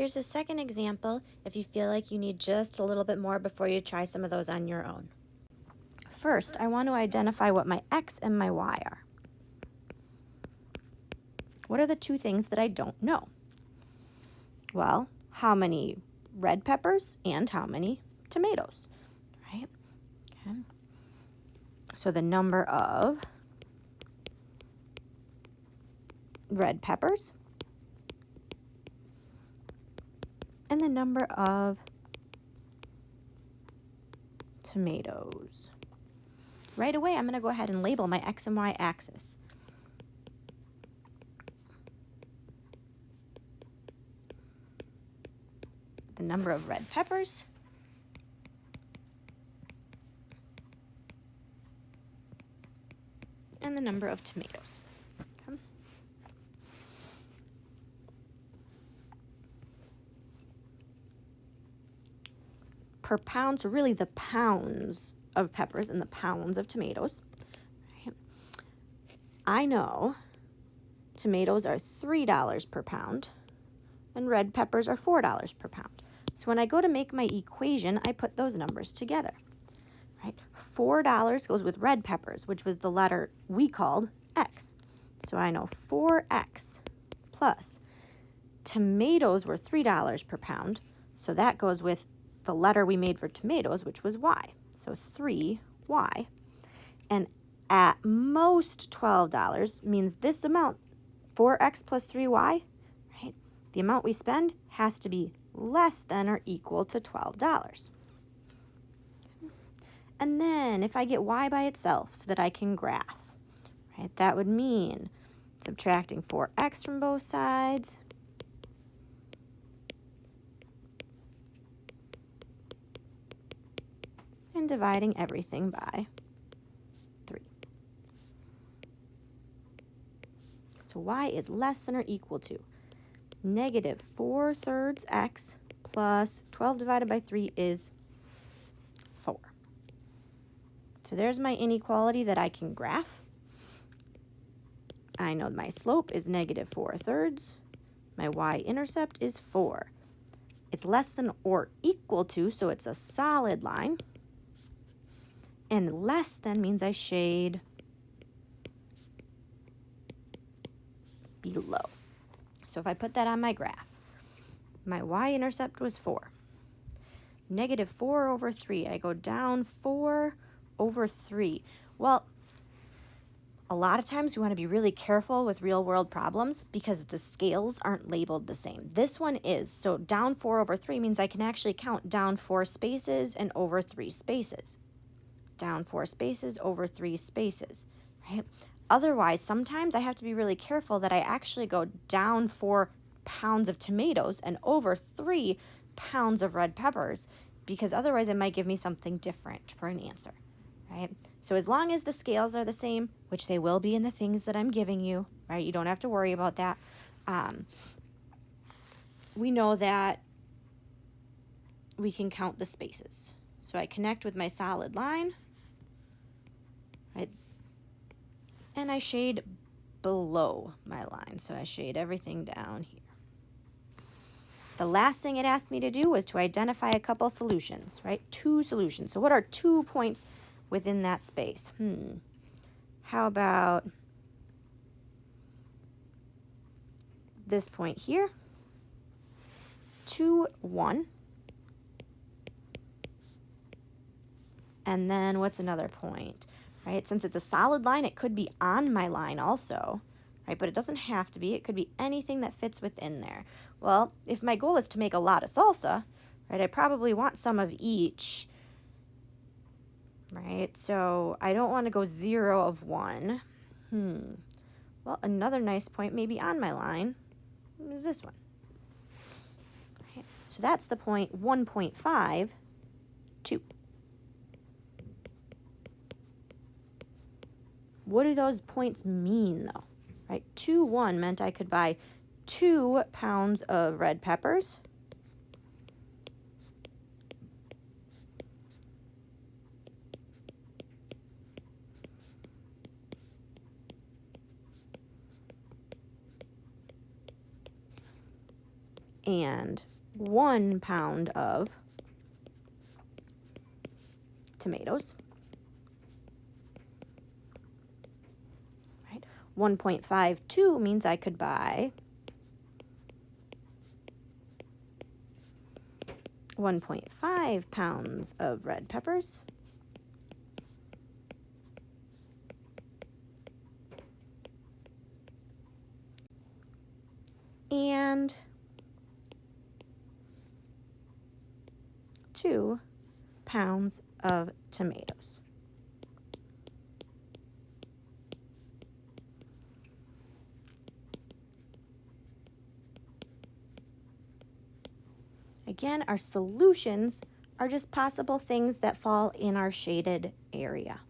Here's a second example if you feel like you need just a little bit more before you try some of those on your own. First, I want to identify what my X and my Y are. What are the two things that I don't know? Well, how many red peppers and how many tomatoes, right? Okay. So the number of red peppers and the number of tomatoes. Right away, I'm going to go ahead and label my X and Y axis. The number of red peppers and the number of tomatoes. Okay. Per pound, so really the pounds of peppers and the pounds of tomatoes. Right. I know tomatoes are $3 per pound and red peppers are $4 per pound. So when I go to make my equation, I put those numbers together. Right? $4 goes with red peppers, which was the letter we called X. So I know 4X plus tomatoes were $3 per pound. So that goes with the letter we made for tomatoes, which was Y. So 3Y. And at most $12 means this amount, 4X plus 3Y, right? The amount we spend has to be less than or equal to $12. And then if I get Y by itself so that I can graph, right, that would mean subtracting 4X from both sides and dividing everything by 3. So Y is less than or equal to negative 4/3 X plus 12 divided by 3 is 4. So there's my inequality that I can graph. I know my slope is negative 4/3. My y-intercept is 4. It's less than or equal to, so it's a solid line. And less than means I shade below. So if I put that on my graph, my y-intercept was 4. Negative 4/3. I go down 4/3. Well, a lot of times we want to be really careful with real-world problems because the scales aren't labeled the same. This one is. So down 4/3 means I can actually count down 4 spaces and over 3 spaces. Down 4 spaces over 3 spaces, right? Otherwise, sometimes I have to be really careful that I actually go down 4 pounds of tomatoes and over 3 pounds of red peppers, because otherwise it might give me something different for an answer, right? So as long as the scales are the same, which they will be in the things that I'm giving you, right? You don't have to worry about that. We know that we can count the spaces. So I connect with my solid line, right? And I shade below my line. So I shade everything down here. The last thing it asked me to do was to identify a couple solutions, right? 2 solutions. So what are 2 points within that space? How about this point here? 2, 1. And then what's another point, right? Since it's a solid line, it could be on my line also, right? But it doesn't have to be. It could be anything that fits within there. Well, if my goal is to make a lot of salsa, right, I probably want some of each, right? So I don't want to go 0 of 1. Well, another nice point maybe on my line is this one. Right? So that's the point 1.5, 2. What do those points mean, though? Right? 2, 1 meant I could buy 2 pounds of red peppers. And 1 pound of tomatoes. Right? 1.52 means I could buy 1.5 pounds of red peppers. And 2 pounds of tomatoes. Again, our solutions are just possible things that fall in our shaded area.